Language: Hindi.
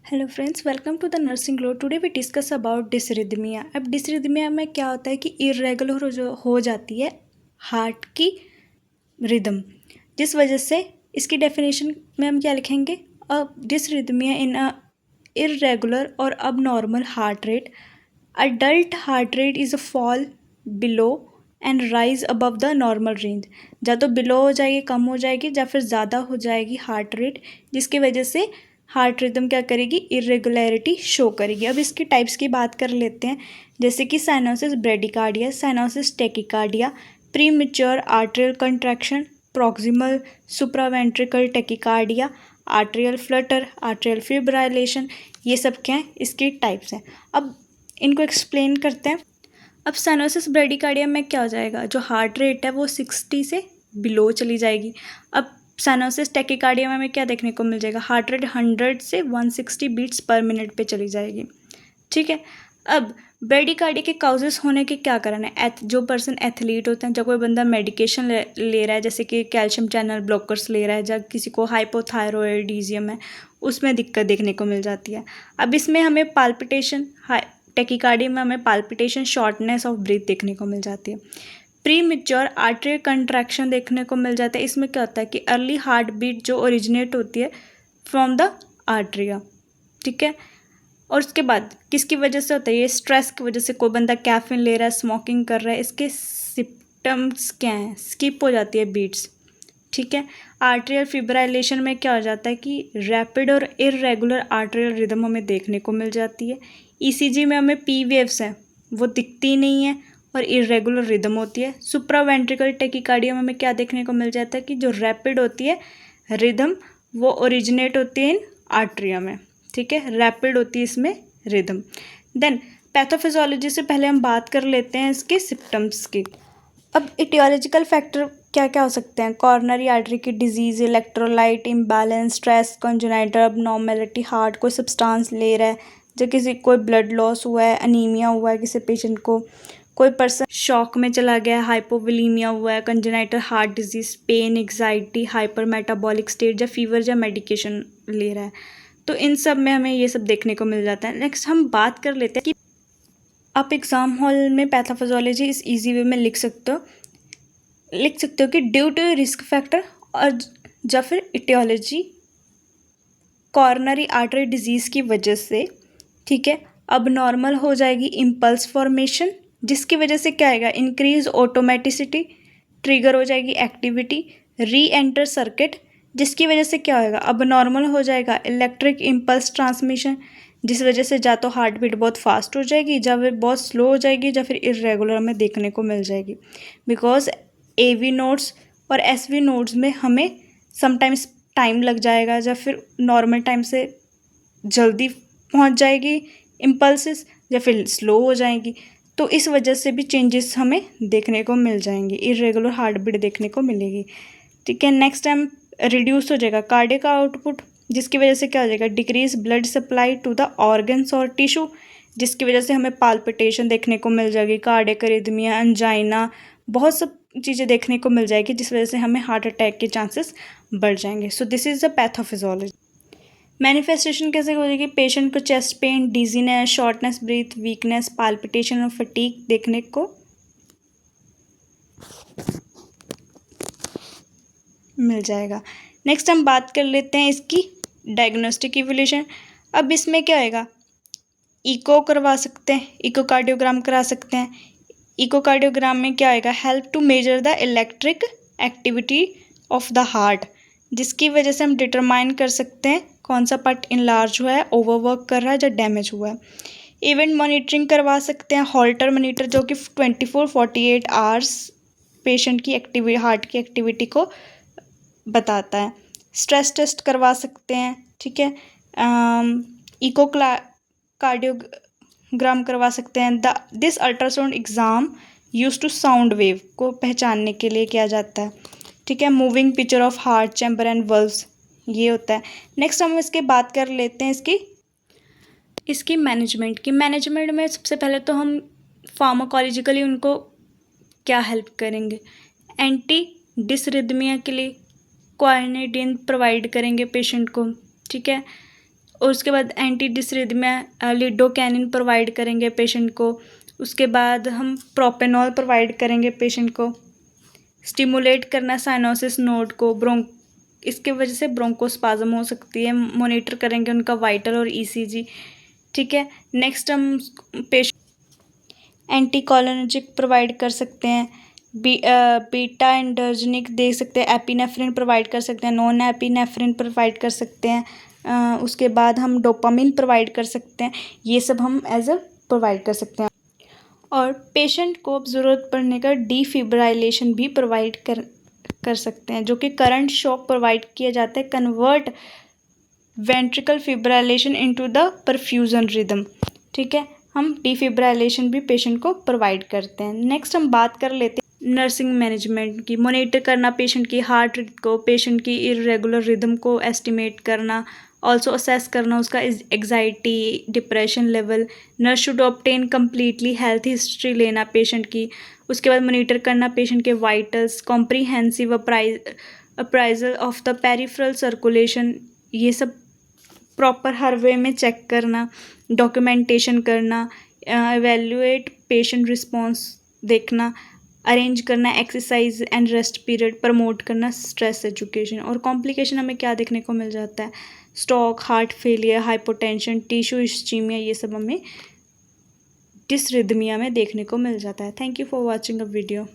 Hello friends, welcome to the nursing glow. Today we discuss about dysrhythmia. अब डिसरिदमिया में क्या होता है कि इरेगुलर हो जाती है हार्ट की रिदम, जिस वजह से इसकी डेफिनेशन में हम क्या लिखेंगे। अब डिसरिदमिया इन अ इरेगुलर और अब normal heart rate. Adult heart rate is a fall below and rise above the normal range. या तो बिलो हो जाएगी, कम हो जाएगी, या फिर ज़्यादा हो जाएगी हार्ट रेट, जिसकी वजह से हार्ट रिदम क्या करेगी, इरेगुलरिटी शो करेगी। अब इसकी टाइप्स की बात कर लेते हैं, जैसे कि sinus bradycardia, sinus tachycardia, premature atrial contraction, proximal supraventricular tachycardia, atrial flutter, atrial fibrillation. ये सब क्या हैं, इसकी टाइप्स हैं। अब इनको एक्सप्लेन करते हैं। अब साइनोसिस ब्रेडिकार्डिया में क्या हो जाएगा, जो हार्ट रेट है वो 60 से बिलो चली जाएगी। अब साइनोसिस टेकिकार्डिया में हमें क्या देखने को मिल जाएगा, हार्ट रेट 100 से 160 बीट्स पर मिनट पे चली जाएगी। ठीक है। अब ब्रेडिकार्डिया के काउजेस होने के क्या कारण है। जो पर्सन एथलीट होते हैं, जब कोई बंदा मेडिकेशन ले रहा है, जैसे कि कैल्शियम चैनल ब्लॉकर्स ले रहा है, जब किसी को हाइपोथायरॉयडिज्म है, उसमें दिक्कत देखने को मिल जाती है। अब इसमें हमें पाल्पिटेशन, टेकिकार्डिया में हमें पाल्पिटेशन, शॉर्टनेस ऑफ ब्रीथ देखने को मिल जाती है। प्री मेच्योर आर्टरी कंट्रैक्शन देखने को मिल जाता है। इसमें क्या होता है कि अर्ली हार्ट बीट जो ओरिजिनेट होती है फ्रॉम द आर्टरिया। ठीक है। और उसके बाद किसकी वजह से होता है, ये स्ट्रेस की वजह से। कोई बंदा कैफीन ले रहा है, स्मोकिंग कर रहा है, इसके सिम्टम्स क्या हैं, स्किप हो जाती है बीट्स। ठीक है। आर्ट्रियल फिब्रिलेशन में क्या हो जाता है कि रैपिड और इरेगुलर आर्ट्रियल रिदम हमें देखने को मिल जाती है। ईसीजी में हमें पी वेव्स हैं, वो दिखती नहीं है और इरेगुलर रिदम होती है। सुप्रावेंट्रिकल टेकिकार्डिया में हमें क्या देखने को मिल जाता है कि जो रैपिड होती है रिदम, वो ओरिजिनेट होती है इन आर्ट्रिया में। ठीक है, रैपिड होती है इसमें रिदम। देन पैथोफिजियोलॉजी से पहले हम बात कर लेते हैं इसके सिम्टम्स की। अब इटियोलॉजिकल फैक्टर क्या क्या हो सकते हैं, कॉर्नरी आर्टरी की disease, electrolyte imbalance, stress, congenital abnormality, heart कोई सब्सटेंस ले रहा है, जो किसी कोई ब्लड लॉस हुआ है, अनीमिया हुआ है किसी पेशेंट को, कोई पर्सन शॉक में चला गया है, हाइपोवोलीमिया हुआ है, congenital heart disease, pain, anxiety, hyper metabolic state, या फीवर या मेडिकेशन ले रहा है, तो इन सब में हमें ये सब देखने को मिल जाता है। नेक्स्ट हम बात कर लेते हैं कि आप एग्ज़ाम हॉल में पैथोफिजियोलॉजी इस इजी वे में लिख सकते हो कि ड्यू टू रिस्क फैक्टर, और या फिर इटियोलॉजी कॉर्नरी आर्टरी डिजीज़ की वजह से। ठीक है। अब नॉर्मल हो जाएगी इम्पल्स फॉर्मेशन, जिसकी वजह से क्या आएगा, इंक्रीज ऑटोमेटिसिटी, ट्रिगर हो जाएगी एक्टिविटी, री एंटर सर्किट, जिसकी वजह से क्या होएगा, अब नॉर्मल हो जाएगा इलेक्ट्रिक इम्पल्स ट्रांसमिशन, जिस वजह से या तो हार्ट बीट बहुत फास्ट हो जाएगी, या फिर बहुत स्लो हो जाएगी, या फिर इरेगुलर में देखने को मिल जाएगी। बिकॉज एवी नोड्स और एसवी नोड्स में हमें समटाइम्स टाइम लग जाएगा, या फिर नॉर्मल टाइम से जल्दी पहुंच जाएगी इम्पल्सेस, या फिर स्लो हो जाएगी। तो इस वजह से भी चेंजेस हमें देखने को मिल जाएंगे, इरेगुलर हार्ट बीट देखने को मिलेगी। ठीक है। नेक्स्ट टाइम रिड्यूस हो जाएगा कार्डियक आउटपुट, जिसकी वजह से क्या हो जाएगा, decrease blood supply to the organs और टिश्यू, जिसकी वजह से हमें पाल्पिटेशन देखने को मिल जाएगी, कार्डियक अरिथमिया, अंजाइना, बहुत सब चीज़ें देखने को मिल जाएगी, जिस वजह से हमें हार्ट अटैक के चांसेस बढ़ जाएंगे। So this is the pathophysiology. Manifestation कैसे हो जाएगी, पेशेंट को chest pain, dizziness, shortness breath, weakness, palpitation और फटीग देखने को मिल जाएगा। नेक्स्ट हम बात कर लेते हैं इसकी डायग्नोस्टिक इवोल्यूशन। अब इसमें क्या होएगा, इको करवा सकते हैं, इकोकार्डियोग्राम करा सकते हैं। इकोकार्डियोग्राम में क्या आएगा, help to measure the electric activity of the heart, जिसकी वजह से हम डिटरमाइन कर सकते हैं कौन सा पार्ट इनलार्ज हुआ है, ओवरवर्क कर रहा है, या डैमेज हुआ है। इवेंट मॉनिटरिंग करवा सकते हैं, हॉल्टर मॉनिटर, जो कि 24-48 आवर्स पेशेंट की हार्ट की एक्टिविटी को बताता है। स्ट्रेस टेस्ट करवा सकते हैं। ठीक है। इको कार्डियोग्राम करवा सकते हैं। This ultrasound exam use to sound wave को पहचानने के लिए किया जाता है। ठीक है। Moving picture of heart chamber and valves, ये होता है। नेक्स्ट हम इसके बात कर लेते हैं इसकी मैनेजमेंट में सबसे पहले तो हम फार्माकोलॉजिकली उनको क्या हेल्प करेंगे, एंटी डिसरिदमिया के लिए क्वानिडिन प्रोवाइड करेंगे पेशेंट को। ठीक है। और उसके बाद एंटी डिसरिथमिया लिडोकैनिन प्रोवाइड करेंगे पेशेंट को। उसके बाद हम प्रोपेनॉल प्रोवाइड करेंगे पेशेंट को। स्टिमुलेट करना साइनोसिस नोड को, इसके वजह से ब्रोंकोस्पाज्म हो सकती है। मॉनिटर करेंगे उनका वाइटल और ईसीजी। ठीक है, नेक्स्ट हम पेशेंट एंटीकोलिनर्जिक प्रोवाइड कर सकते हैं। बीटा एंडर्जेनिक दे सकते हैं। एपिनेफ्रिन प्रोवाइड कर सकते हैं। नॉन एपिनेफ्रिन प्रोवाइड कर सकते हैं। उसके बाद हम डोपामिन प्रोवाइड कर सकते हैं। ये सब हम एज अ प्रोवाइड कर सकते हैं। और पेशेंट को ज़रूरत पड़ने का डिफिब्रिलेशन भी प्रोवाइड कर सकते हैं, जो कि करंट शॉक प्रोवाइड किया जाता है। Convert ventricle fibrillation into the perfusion rhythm. ठीक है, हम डिफिब्रिलेशन भी पेशेंट को प्रोवाइड करते हैं। नेक्स्ट हम बात कर लेते हैं नर्सिंग मैनेजमेंट की। मॉनिटर करना पेशेंट की हार्ट रेट को, पेशेंट की इर्रेगुलर रिदम को एस्टिमेट करना, ऑल्सो असेस करना उसका anxiety, depression level. Nurse should obtain completely health history लेना पेशेंट की। उसके बाद मॉनिटर करना पेशेंट के vitals, comprehensive appraisal of the peripheral circulation, ये सब प्रॉपर हर वे में चेक करना, डॉक्यूमेंटेशन करना, एवेल्युएट पेशेंट रिस्पॉन्स देखना, अरेंज करना exercise and rest period, promote करना स्ट्रेस एजुकेशन। और कॉम्प्लिकेशन हमें क्या देखने को मिल जाता है? Stroke, heart failure, hypotension, tissue ischaemia, ये सब हमें डिसरिथमिया में देखने को मिल जाता है। Thank you for watching a video.